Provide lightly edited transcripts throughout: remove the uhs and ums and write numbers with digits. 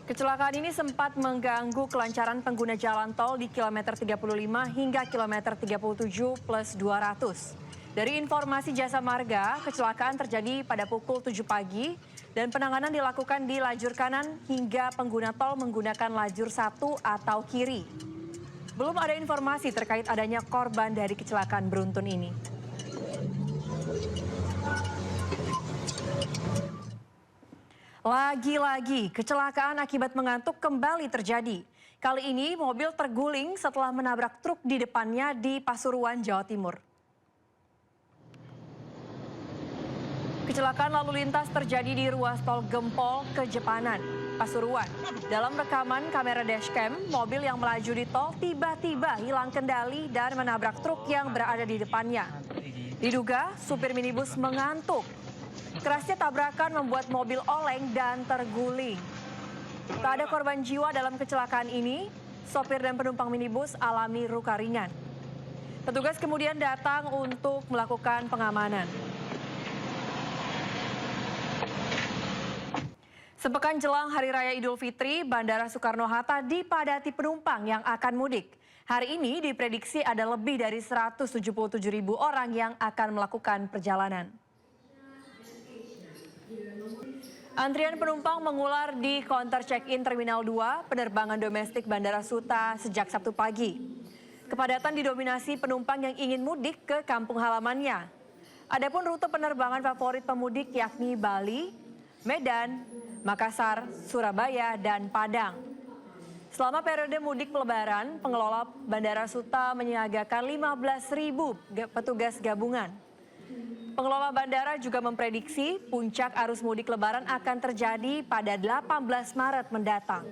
Kecelakaan ini sempat mengganggu kelancaran pengguna jalan tol di kilometer 35 hingga kilometer 37 plus 200. Dari informasi Jasa Marga, kecelakaan terjadi pada pukul 7 pagi dan penanganan dilakukan di lajur kanan hingga pengguna tol menggunakan lajur 1 atau kiri. Belum ada informasi terkait adanya korban dari kecelakaan beruntun ini. Lagi-lagi, kecelakaan akibat mengantuk kembali terjadi. Kali ini mobil terguling setelah menabrak truk di depannya di Pasuruan, Jawa Timur. Kecelakaan lalu lintas terjadi di ruas tol Gempol Kejepanan, Pasuruan. Dalam rekaman kamera dashcam, mobil yang melaju di tol tiba-tiba hilang kendali dan menabrak truk yang berada di depannya. Diduga supir minibus mengantuk. Kerasnya tabrakan membuat mobil oleng dan terguling. Tak ada korban jiwa dalam kecelakaan ini, sopir dan penumpang minibus alami luka ringan. Petugas kemudian datang untuk melakukan pengamanan. Sepekan jelang Hari Raya Idul Fitri, Bandara Soekarno-Hatta dipadati penumpang yang akan mudik. Hari ini diprediksi ada lebih dari 177.000 orang yang akan melakukan perjalanan. Antrian penumpang mengular di counter check-in Terminal 2 penerbangan domestik Bandara Suta sejak Sabtu pagi. Kepadatan didominasi penumpang yang ingin mudik ke kampung halamannya. Adapun rute penerbangan favorit pemudik yakni Bali, Medan, Makassar, Surabaya, dan Padang. Selama periode mudik Lebaran, pengelola Bandara Suta menyiagakan 15.000 petugas gabungan. Pengelola bandara juga memprediksi puncak arus mudik Lebaran akan terjadi pada 18 Maret mendatang.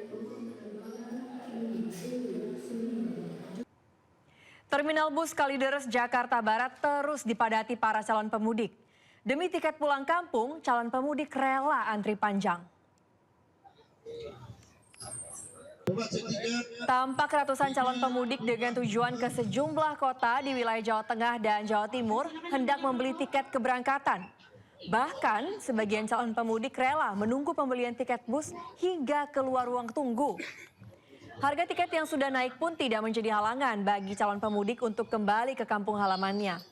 Terminal bus Kalideres, Jakarta Barat terus dipadati para calon pemudik. Demi tiket pulang kampung, calon pemudik rela antri panjang. Tampak ratusan calon pemudik dengan tujuan ke sejumlah kota di wilayah Jawa Tengah dan Jawa Timur hendak membeli tiket keberangkatan. Bahkan sebagian calon pemudik rela menunggu pembelian tiket bus hingga keluar ruang tunggu. Harga tiket yang sudah naik pun tidak menjadi halangan bagi calon pemudik untuk kembali ke kampung halamannya.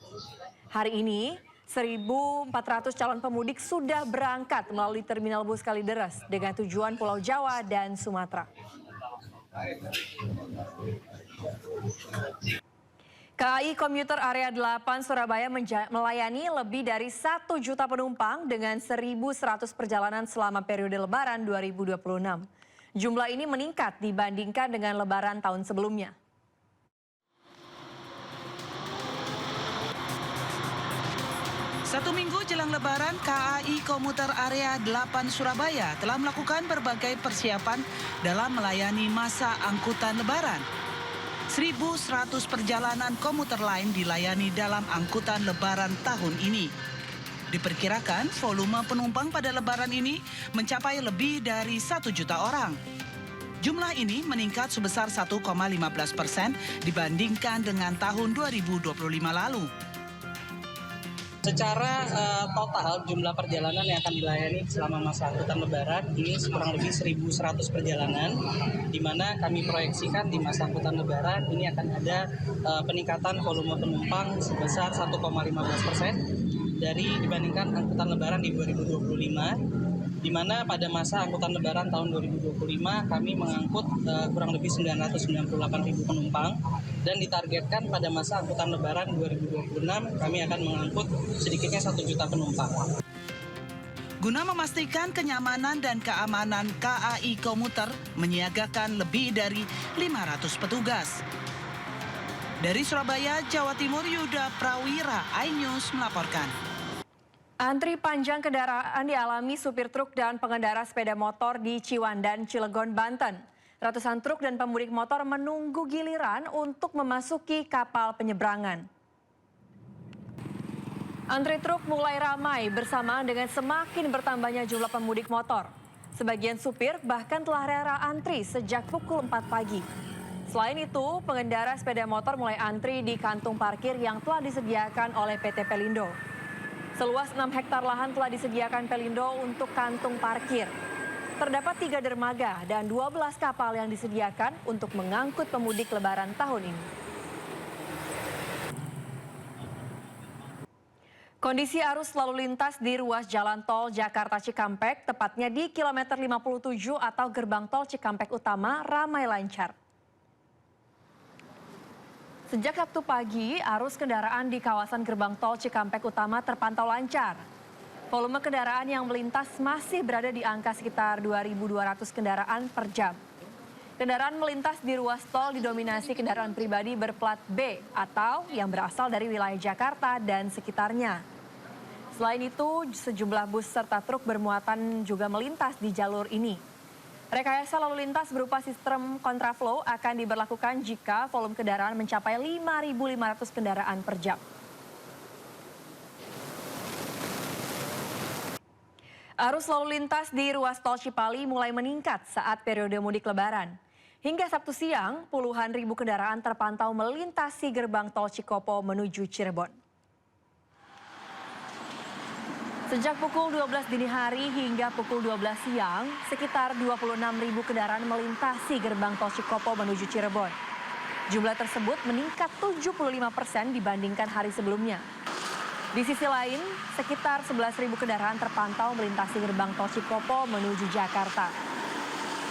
Hari ini 1.400 calon pemudik sudah berangkat melalui terminal bus Kalideres dengan tujuan Pulau Jawa dan Sumatera. KAI Komuter Area 8 Surabaya melayani lebih dari 1 juta penumpang dengan 1.100 perjalanan selama periode Lebaran 2026. Jumlah ini meningkat dibandingkan dengan Lebaran tahun sebelumnya. Satu minggu jelang Lebaran, KAI Komuter Area 8 Surabaya telah melakukan berbagai persiapan dalam melayani masa angkutan Lebaran. 1.100 perjalanan komuter lain dilayani dalam angkutan Lebaran tahun ini. Diperkirakan volume penumpang pada Lebaran ini mencapai lebih dari 1 juta orang. Jumlah ini meningkat sebesar 1,15% dibandingkan dengan tahun 2025 lalu. Secara total jumlah perjalanan yang akan dilayani selama masa angkutan Lebaran ini kurang lebih 1.100 perjalanan, di mana kami proyeksikan di masa angkutan Lebaran ini akan ada peningkatan volume penumpang sebesar 1,15% dibandingkan angkutan Lebaran di 2025. Di mana pada masa angkutan Lebaran tahun 2025 kami mengangkut kurang lebih 998.000 penumpang dan ditargetkan pada masa angkutan Lebaran 2026 kami akan mengangkut sedikitnya 1 juta penumpang. Guna memastikan kenyamanan dan keamanan, KAI Komuter menyiagakan lebih dari 500 petugas. Dari Surabaya, Jawa Timur, Yuda Prawira, iNews melaporkan. Antri panjang kendaraan dialami supir truk dan pengendara sepeda motor di Ciwandan, Cilegon, Banten. Ratusan truk dan pemudik motor menunggu giliran untuk memasuki kapal penyeberangan. Antri truk mulai ramai bersamaan dengan semakin bertambahnya jumlah pemudik motor. Sebagian supir bahkan telah rela antri sejak pukul 4 pagi. Selain itu, pengendara sepeda motor mulai antri di kantung parkir yang telah disediakan oleh PT Pelindo. Seluas 6 hektar lahan telah disediakan Pelindo untuk kantung parkir. Terdapat 3 dermaga dan 12 kapal yang disediakan untuk mengangkut pemudik Lebaran tahun ini. Kondisi arus lalu lintas di ruas jalan tol Jakarta Cikampek, tepatnya di kilometer 57 atau gerbang tol Cikampek Utama, ramai lancar. Sejak Sabtu pagi, arus kendaraan di kawasan gerbang tol Cikampek Utama terpantau lancar. Volume kendaraan yang melintas masih berada di angka sekitar 2.200 kendaraan per jam. Kendaraan melintas di ruas tol didominasi kendaraan pribadi berplat B atau yang berasal dari wilayah Jakarta dan sekitarnya. Selain itu, sejumlah bus serta truk bermuatan juga melintas di jalur ini. Rekayasa lalu lintas berupa sistem kontraflow akan diberlakukan jika volume kendaraan mencapai 5.500 kendaraan per jam. Arus lalu lintas di ruas tol Cipali mulai meningkat saat periode mudik Lebaran. Hingga Sabtu siang, puluhan ribu kendaraan terpantau melintasi gerbang tol Cikopo menuju Cirebon. Sejak pukul 12 dini hari hingga pukul 12 siang, sekitar 26 ribu kendaraan melintasi gerbang tol Cikopo menuju Cirebon. Jumlah tersebut meningkat 75% dibandingkan hari sebelumnya. Di sisi lain, sekitar 11 ribu kendaraan terpantau melintasi gerbang tol Cikopo menuju Jakarta.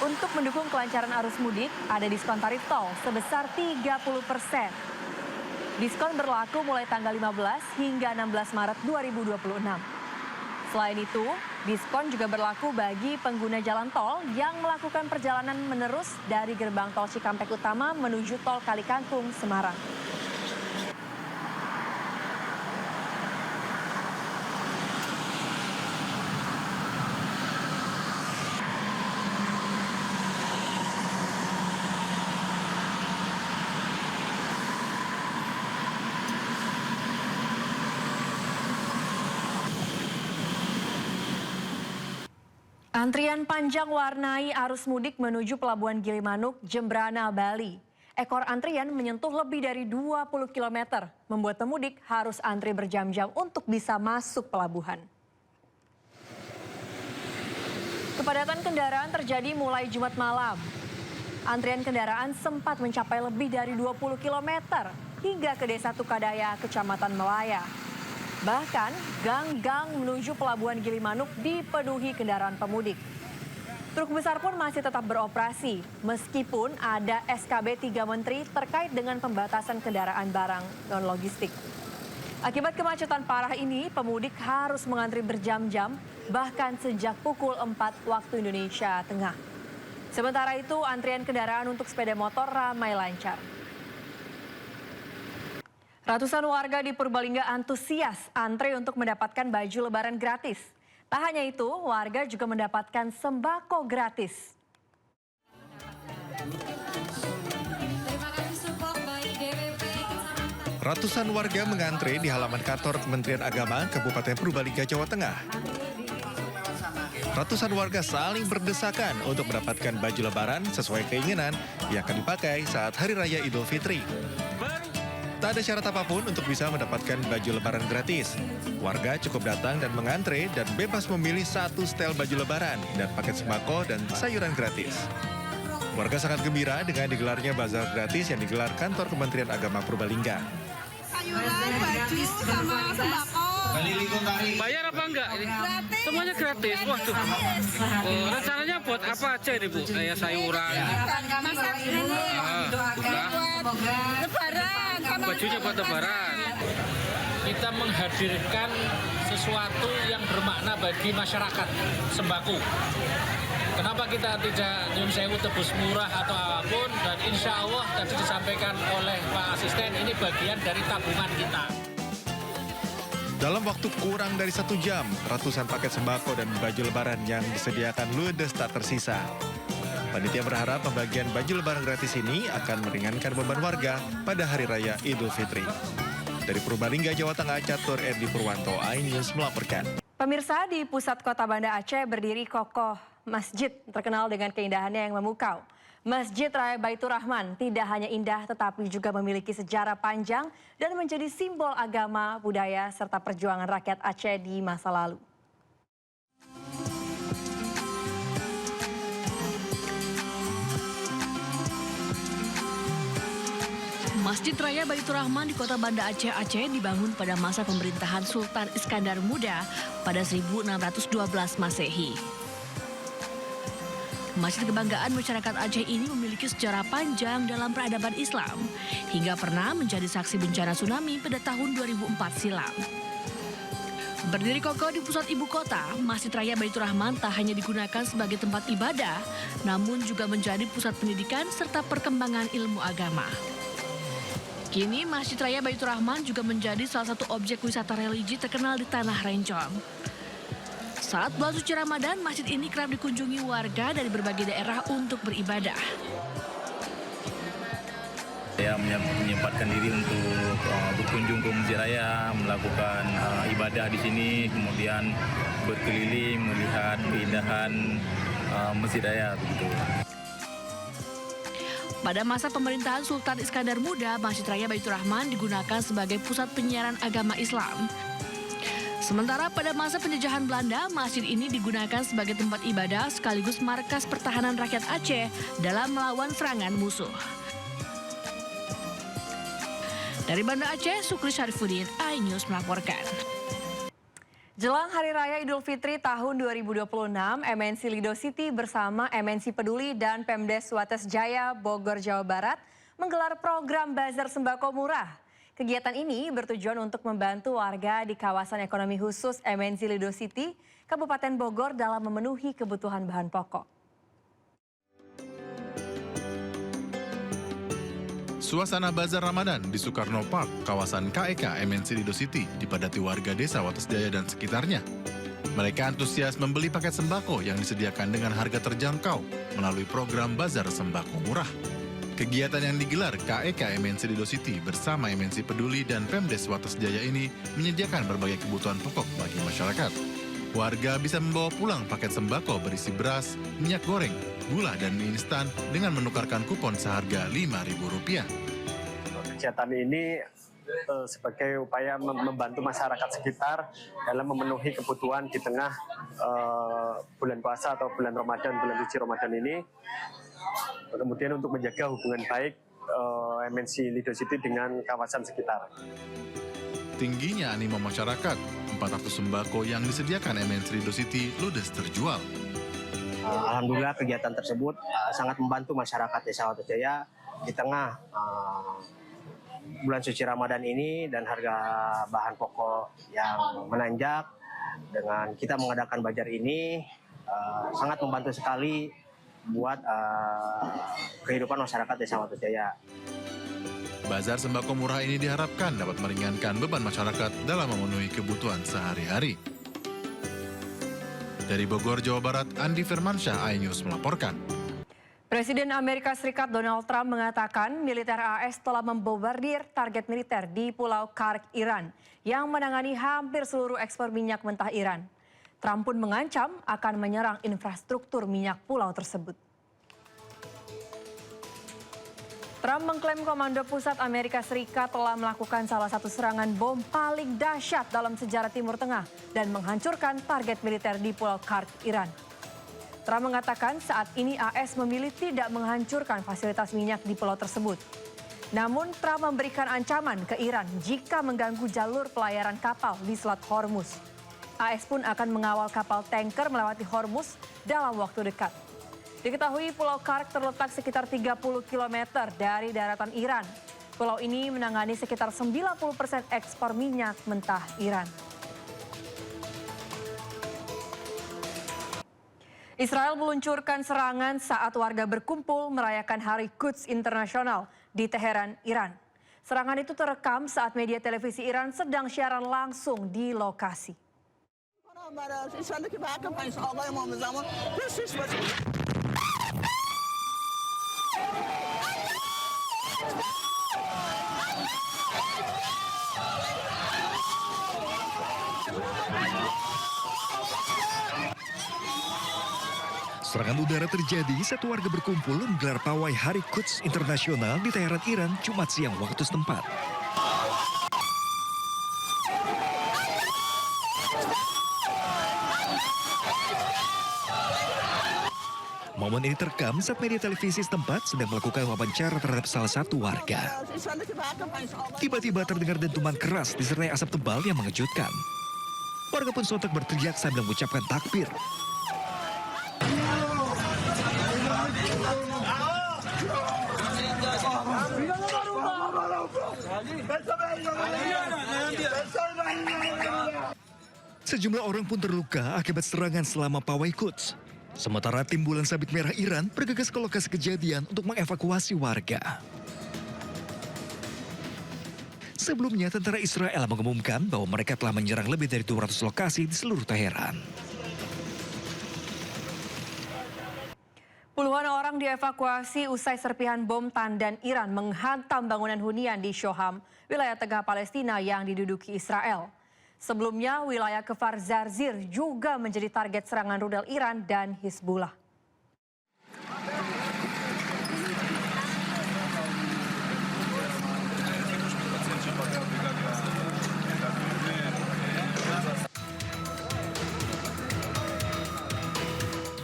Untuk mendukung kelancaran arus mudik, ada diskon tarif tol sebesar 30%. Diskon berlaku mulai tanggal 15 hingga 16 Maret 2026. Selain itu, diskon juga berlaku bagi pengguna jalan tol yang melakukan perjalanan menerus dari gerbang tol Cikampek Utama menuju tol Kalikangkung, Semarang. Antrian panjang warnai arus mudik menuju Pelabuhan Gilimanuk, Jembrana, Bali. Ekor antrian menyentuh lebih dari 20 km, membuat pemudik harus antri berjam-jam untuk bisa masuk pelabuhan. Kepadatan kendaraan terjadi mulai Jumat malam. Antrian kendaraan sempat mencapai lebih dari 20 km hingga ke Desa Tukadaya, Kecamatan Melaya. Bahkan, gang-gang menuju Pelabuhan Gilimanuk dipenuhi kendaraan pemudik. Truk besar pun masih tetap beroperasi, meskipun ada SKB 3 Menteri terkait dengan pembatasan kendaraan barang non-logistik. Akibat kemacetan parah ini, pemudik harus mengantri berjam-jam, bahkan sejak pukul 4 waktu Indonesia Tengah. Sementara itu, antrian kendaraan untuk sepeda motor ramai lancar. Ratusan warga di Purbalingga antusias antre untuk mendapatkan baju lebaran gratis. Tak hanya itu, warga juga mendapatkan sembako gratis. Ratusan warga mengantre di halaman kantor Kementerian Agama Kabupaten Purbalingga, Jawa Tengah. Ratusan warga saling berdesakan untuk mendapatkan baju lebaran sesuai keinginan yang akan dipakai saat Hari Raya Idul Fitri. Tak ada syarat apapun untuk bisa mendapatkan baju lebaran gratis. Warga cukup datang dan mengantre dan bebas memilih satu setel baju lebaran dan paket sembako dan sayuran gratis. Warga sangat gembira dengan digelarnya bazar gratis yang digelar kantor Kementerian Agama Purbalingga. Sayuran, baju, sama sembako. Bayar apa enggak? Gratis. Semuanya gratis. Waduh. Oh, rencananya buat apa aja ini, Bu? Kayak sayuran. Masak ini. Buat lebaran. Sama Bajunya buat lebaran. Kita menghadirkan sesuatu yang bermakna bagi masyarakat, sembako. Kenapa kita tidak nyun sewu tebus murah atau apapun, dan insya Allah tadi disampaikan oleh Pak Asisten, ini bagian dari tabungan kita. Dalam waktu kurang dari 1 jam, ratusan paket sembako dan baju lebaran yang disediakan ludes tak tersisa. Panitia berharap pembagian baju lebaran gratis ini akan meringankan beban warga pada Hari Raya Idul Fitri. Dari Purbalingga, Jawa Tengah, Catur Erdi Purwanto, iNews melaporkan. Pemirsa, di pusat kota Banda Aceh berdiri kokoh masjid terkenal dengan keindahannya yang memukau. Masjid Raya Baitur Rahman tidak hanya indah tetapi juga memiliki sejarah panjang dan menjadi simbol agama, budaya, serta perjuangan rakyat Aceh di masa lalu. Masjid Raya Baitur Rahman di kota Banda Aceh, Aceh dibangun pada masa pemerintahan Sultan Iskandar Muda pada 1612 Masehi. Masjid kebanggaan masyarakat Aceh ini memiliki sejarah panjang dalam peradaban Islam, hingga pernah menjadi saksi bencana tsunami pada tahun 2004 silam. Berdiri kokoh di pusat ibu kota, Masjid Raya Baitur Rahman tak hanya digunakan sebagai tempat ibadah, namun juga menjadi pusat pendidikan serta perkembangan ilmu agama. Kini, Masjid Raya Baitur Rahman juga menjadi salah satu objek wisata religi terkenal di Tanah Rencong. Saat bulan suci Ramadan, masjid ini kerap dikunjungi warga dari berbagai daerah untuk beribadah. Saya menyempatkan diri untuk berkunjung ke Masjid Raya, melakukan ibadah di sini, kemudian berkeliling melihat keindahan Masjid Raya. Begitu. Pada masa pemerintahan Sultan Iskandar Muda, Masjid Raya Baitur Rahman digunakan sebagai pusat penyiaran agama Islam. Sementara pada masa penjajahan Belanda, masjid ini digunakan sebagai tempat ibadah sekaligus markas pertahanan rakyat Aceh dalam melawan serangan musuh. Dari Banda Aceh, Sukri Syarifuddin, iNews melaporkan. Jelang Hari Raya Idul Fitri tahun 2026, MNC Lido City bersama MNC Peduli dan Pemdes Wates Jaya Bogor, Jawa Barat menggelar program bazar sembako murah. Kegiatan ini bertujuan untuk membantu warga di kawasan ekonomi khusus MNC Lido City, Kabupaten Bogor dalam memenuhi kebutuhan bahan pokok. Suasana Bazar Ramadan di Soekarno Park, kawasan KEK MNC Lido City, dipadati warga desa Wates Jaya dan sekitarnya. Mereka antusias membeli paket sembako yang disediakan dengan harga terjangkau melalui program Bazar Sembako Murah. Kegiatan yang digelar KEK MNC Lido City bersama MNC Peduli dan Pemdes Wates Jaya ini menyediakan berbagai kebutuhan pokok bagi masyarakat. Warga bisa membawa pulang paket sembako berisi beras, minyak goreng, gula, dan mie instan dengan menukarkan kupon seharga Rp5.000. Kegiatan ini sebagai upaya membantu masyarakat sekitar dalam memenuhi kebutuhan di tengah bulan puasa atau bulan Ramadan, bulan suci Ramadan ini. Kemudian untuk menjaga hubungan baik MNC Lido City dengan kawasan sekitar. Tingginya animo masyarakat, 400 sembako yang disediakan MNC Lido City ludes terjual. Alhamdulillah kegiatan tersebut sangat membantu masyarakat Desa Wates Jaya di tengah bulan suci Ramadan ini dan harga bahan pokok yang menanjak. Dengan kita mengadakan bazar ini sangat membantu sekali buat kehidupan masyarakat Desa Wates Jaya. Bazar sembako murah ini diharapkan dapat meringankan beban masyarakat dalam memenuhi kebutuhan sehari-hari. Dari Bogor, Jawa Barat, Andi Firmansyah, iNews melaporkan. Presiden Amerika Serikat Donald Trump mengatakan militer AS telah membombardir target militer di Pulau Karg, Iran, yang menangani hampir seluruh ekspor minyak mentah Iran. Trump pun mengancam akan menyerang infrastruktur minyak pulau tersebut. Trump mengklaim Komando Pusat Amerika Serikat telah melakukan salah satu serangan bom paling dahsyat dalam sejarah Timur Tengah dan menghancurkan target militer di Pulau Karg, Iran. Trump mengatakan saat ini AS memilih tidak menghancurkan fasilitas minyak di pulau tersebut. Namun Trump memberikan ancaman ke Iran jika mengganggu jalur pelayaran kapal di Selat Hormuz. AS pun akan mengawal kapal tanker melewati Hormuz dalam waktu dekat. Diketahui Pulau Karg terletak sekitar 30 km dari daratan Iran. Pulau ini menangani sekitar 90% ekspor minyak mentah Iran. Israel meluncurkan serangan saat warga berkumpul merayakan Hari Quds Internasional di Teheran, Iran. Serangan itu terekam saat media televisi Iran sedang siaran langsung di lokasi. Serangan udara terjadi saat warga berkumpul menggelar pawai Hari Quds Internasional di Teheran, Iran, Jumat siang waktu setempat. Momen ini terekam saat media televisi setempat sedang melakukan wawancara terhadap salah satu warga. Tiba-tiba terdengar dentuman keras disertai asap tebal yang mengejutkan. Warga pun sontak berteriak sambil mengucapkan takbir. Sejumlah orang pun terluka akibat serangan selama pawai Quds. Sementara timbulan sabit merah Iran bergegas ke lokasi kejadian untuk mengevakuasi warga. Sebelumnya, tentara Israel mengumumkan bahwa mereka telah menyerang lebih dari 200 lokasi di seluruh Teheran. Puluhan orang dievakuasi usai serpihan bom tandan Iran menghantam bangunan hunian di Shoham, wilayah tengah Palestina yang diduduki Israel. Sebelumnya, wilayah Kfar Zarzir juga menjadi target serangan rudal Iran dan Hizbullah.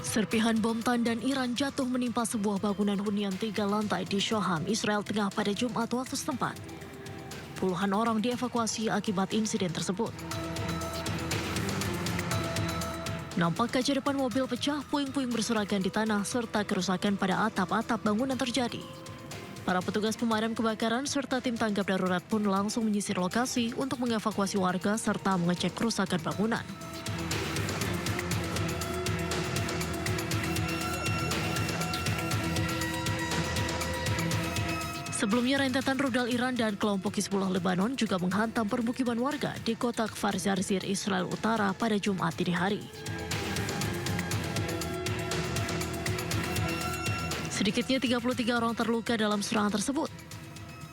Serpihan bom tandan Iran jatuh menimpa sebuah bangunan hunian 3 lantai di Shoham, Israel Tengah pada Jumat waktu setempat. Puluhan orang dievakuasi akibat insiden tersebut. Nampak kaca depan mobil pecah, puing-puing berserakan di tanah, serta kerusakan pada atap-atap bangunan terjadi. Para petugas pemadam kebakaran serta tim tanggap darurat pun langsung menyisir lokasi untuk mengevakuasi warga serta mengecek kerusakan bangunan. Sebelumnya, rentetan rudal Iran dan kelompok Hizbullah Lebanon juga menghantam permukiman warga di kota Kfar Zarzir, Israel Utara pada Jumat dini hari. Sedikitnya 33 orang terluka dalam serangan tersebut.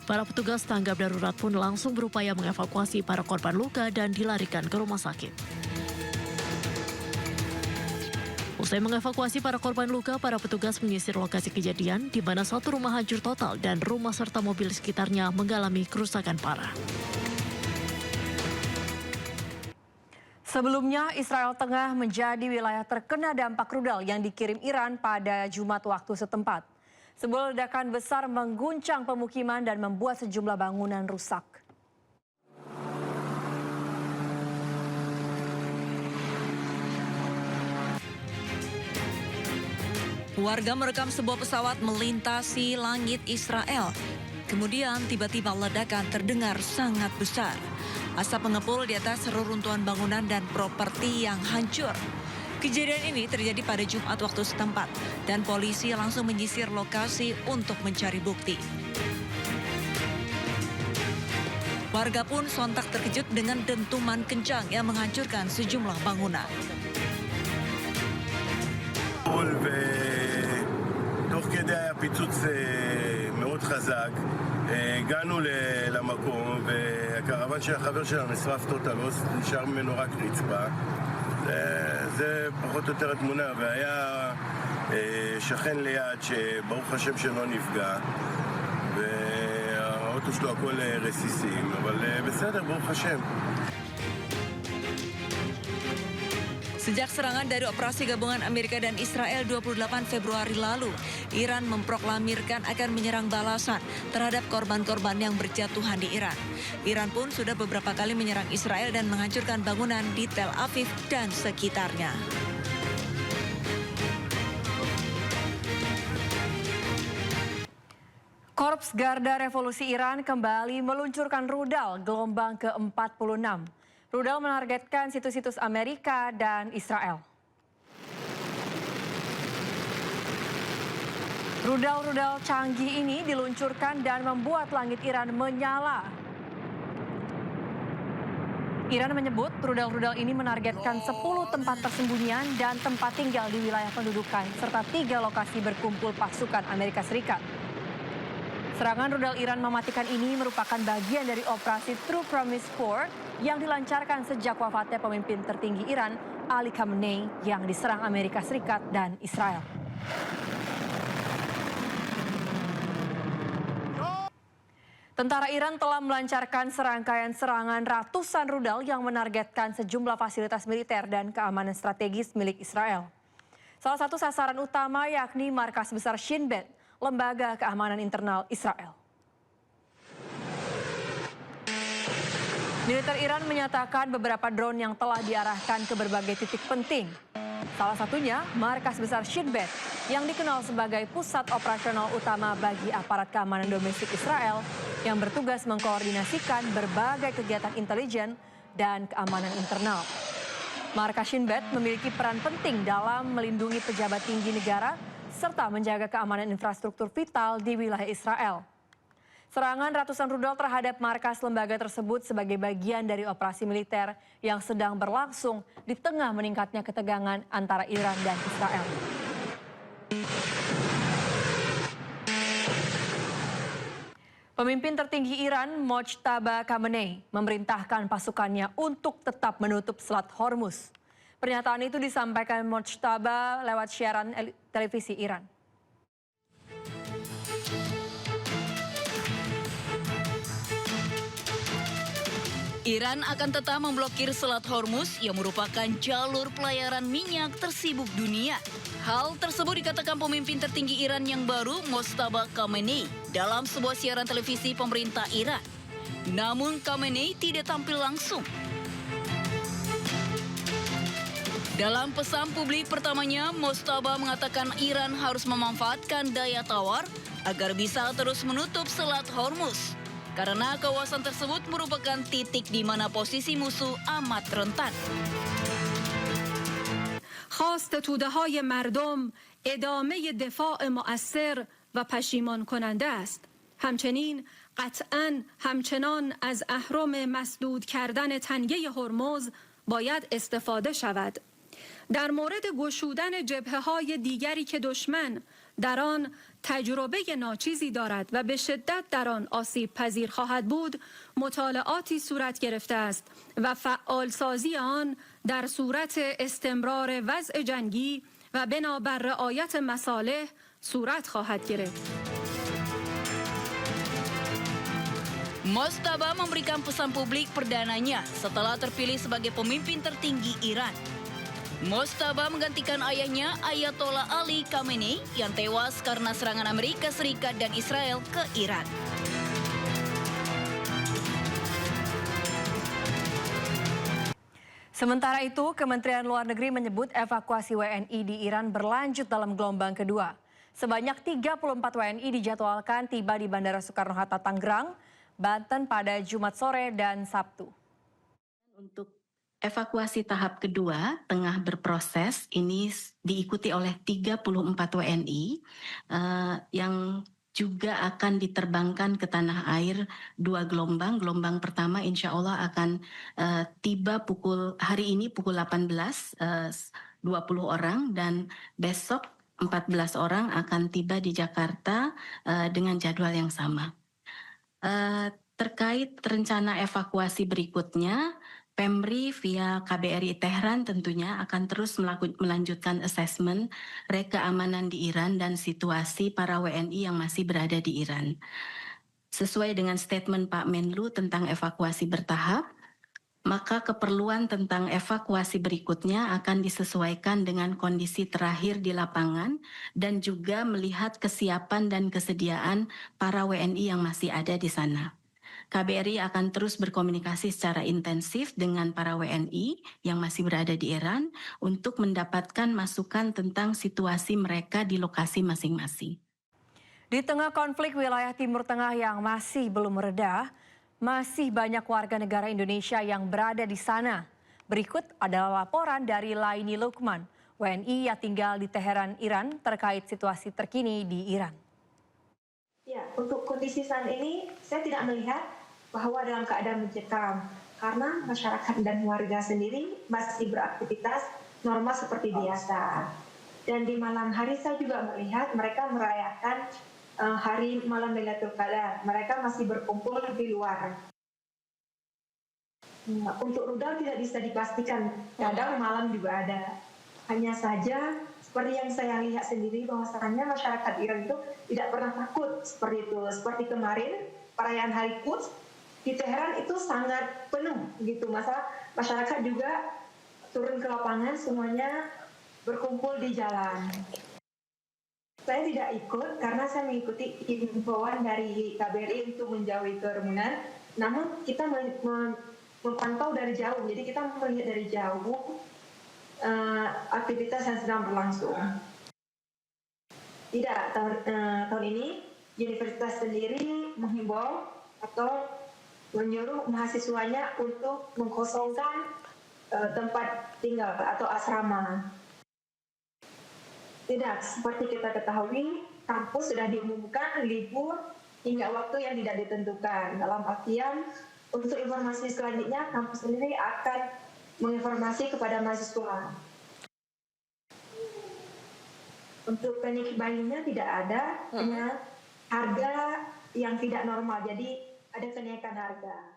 Para petugas tanggap darurat pun langsung berupaya mengevakuasi para korban luka dan dilarikan ke rumah sakit. Usai mengevakuasi para korban luka, para petugas menyisir lokasi kejadian di mana satu rumah hancur total dan rumah serta mobil sekitarnya mengalami kerusakan parah. Sebelumnya, Israel Tengah menjadi wilayah terkena dampak rudal yang dikirim Iran pada Jumat waktu setempat. Sebuah ledakan besar mengguncang pemukiman dan membuat sejumlah bangunan rusak. Warga merekam sebuah pesawat melintasi langit Israel. Kemudian tiba-tiba ledakan terdengar sangat besar. Asap mengepul di atas reruntuhan bangunan dan properti yang hancur. Kejadian ini terjadi pada Jumat waktu setempat dan polisi langsung menyisir lokasi untuk mencari bukti. Warga pun sontak terkejut dengan dentuman kencang yang menghancurkan sejumlah bangunan. תוך כדי היה פיצוץ מאוד חזק, הגענו למקום והקרוון של החבר שלנו נשרף טוטל, נשאר ממנו רק רצפה. זה פחות או יותר התמונה, והיה שכן ליד שברוך השם שלא נפגע, והאוטו שלו הכל רסיסים, אבל בסדר, ברוך השם. Sejak serangan dari operasi gabungan Amerika dan Israel 28 Februari lalu, Iran memproklamirkan akan menyerang balasan terhadap korban-korban yang berjatuhan di Iran. Iran pun sudah beberapa kali menyerang Israel dan menghancurkan bangunan di Tel Aviv dan sekitarnya. Korps Garda Revolusi Iran kembali meluncurkan rudal gelombang ke-46. Rudal menargetkan situs-situs Amerika dan Israel. Rudal-rudal canggih ini diluncurkan dan membuat langit Iran menyala. Iran menyebut rudal-rudal ini menargetkan 10 tempat persembunyian dan tempat tinggal di wilayah pendudukan, serta 3 lokasi berkumpul pasukan Amerika Serikat. Serangan rudal Iran mematikan ini merupakan bagian dari operasi True Promise 4 yang dilancarkan sejak wafatnya pemimpin tertinggi Iran, Ali Khamenei, yang diserang Amerika Serikat dan Israel. Tentara Iran telah melancarkan serangkaian serangan ratusan rudal yang menargetkan sejumlah fasilitas militer dan keamanan strategis milik Israel. Salah satu sasaran utama yakni markas besar Shin Bet, lembaga keamanan internal Israel. Militer Iran menyatakan beberapa drone yang telah diarahkan ke berbagai titik penting. Salah satunya markas besar Shin Bet yang dikenal sebagai pusat operasional utama bagi aparat keamanan domestik Israel yang bertugas mengkoordinasikan berbagai kegiatan intelijen dan keamanan internal. Markas Shin Bet memiliki peran penting dalam melindungi pejabat tinggi negara serta menjaga keamanan infrastruktur vital di wilayah Israel. Serangan ratusan rudal terhadap markas lembaga tersebut sebagai bagian dari operasi militer yang sedang berlangsung di tengah meningkatnya ketegangan antara Iran dan Israel. Pemimpin tertinggi Iran, Mojtaba Khamenei, memerintahkan pasukannya untuk tetap menutup Selat Hormuz. Pernyataan itu disampaikan Mojtaba lewat siaran televisi Iran. Iran akan tetap memblokir Selat Hormuz yang merupakan jalur pelayaran minyak tersibuk dunia. Hal tersebut dikatakan pemimpin tertinggi Iran yang baru, Mojtaba Khamenei, dalam sebuah siaran televisi pemerintah Iran. Namun Khamenei tidak tampil langsung. Dalam pesan publik pertamanya, Mojtaba mengatakan Iran harus memanfaatkan daya tawar agar bisa terus menutup Selat Hormuz. Karena kawasan tersebut merupakan titik di mana posisi musuh amat rentan. خواست توده‌های مردم ادامه دفاع مؤثر و پشیمان کننده است. همچنین همچنان از اهرم مسدود کردن تنگه هرمز باید استفاده شود. در مورد گشودن جبهه‌های دیگری که دشمن در آن تجربه ناچیزی دارد و به شدت در آن آسیب پذیر خواهد بود، مطالعاتی صورت گرفته است و فعالسازی آن در صورت استمرار وضع جنگی و بنابر رعایت مصالح صورت خواهد گرفت. Mojtaba memberikan pesan publik perdananya setelah terpilih sebagai pemimpin tertinggi Iran. Mojtaba menggantikan ayahnya Ayatollah Ali Khamenei yang tewas karena serangan Amerika Serikat dan Israel ke Iran. Sementara itu, Kementerian Luar Negeri menyebut evakuasi WNI di Iran berlanjut dalam gelombang kedua. Sebanyak 34 WNI dijadwalkan tiba di Bandara Soekarno-Hatta, Tangerang, Banten pada Jumat sore dan Sabtu. Untuk evakuasi tahap kedua tengah berproses, ini diikuti oleh 34 WNI yang juga akan diterbangkan ke tanah air 2 gelombang. Gelombang pertama insya Allah akan tiba hari ini pukul 18, 20 orang, dan besok 14 orang akan tiba di Jakarta dengan jadwal yang sama. Terkait rencana evakuasi berikutnya, Pemri via KBRI Tehran tentunya akan terus melanjutkan asesmen keamanan di Iran dan situasi para WNI yang masih berada di Iran. Sesuai dengan statement Pak Menlu tentang evakuasi bertahap, maka keperluan tentang evakuasi berikutnya akan disesuaikan dengan kondisi terakhir di lapangan dan juga melihat kesiapan dan kesediaan para WNI yang masih ada di sana. KBRI akan terus berkomunikasi secara intensif dengan para WNI yang masih berada di Iran untuk mendapatkan masukan tentang situasi mereka di lokasi masing-masing. Di tengah konflik wilayah Timur Tengah yang masih belum mereda, masih banyak warga negara Indonesia yang berada di sana. Berikut adalah laporan dari Laini Lukman, WNI yang tinggal di Teheran, Iran, terkait situasi terkini di Iran. Ya, untuk kondisi saat ini saya tidak melihat bahwa dalam keadaan mencekam karena masyarakat dan warga sendiri masih beraktivitas normal seperti biasa. Dan di malam hari saya juga melihat mereka merayakan hari malam Lailatul Qadar. Mereka masih berkumpul di luar. Untuk rudal tidak bisa dipastikan, kadang malam juga ada. Hanya saja seperti yang saya lihat sendiri bahwasannya masyarakat Iran itu tidak pernah takut seperti itu. Seperti kemarin perayaan Hari Quds di Teheran itu sangat penuh gitu. Masyarakat juga turun ke lapangan semuanya berkumpul di jalan. Saya tidak ikut karena saya mengikuti himbauan dari KBRI untuk menjauhi kerumunan. Namun kita memantau dari jauh, jadi kita melihat dari jauh aktivitas yang sedang berlangsung. Tidak, tahun ini universitas sendiri menghimbau atau menyuruh mahasiswanya untuk mengkosongkan tempat tinggal atau asrama. Tidak, seperti kita ketahui, kampus sudah diumumkan libur hingga waktu yang tidak ditentukan. Dalam artian, untuk informasi selanjutnya, kampus sendiri akan menginformasi kepada mahasiswa. Untuk panic buying-nya tidak ada, hanya harga yang tidak normal, jadi ada kenaikan harga.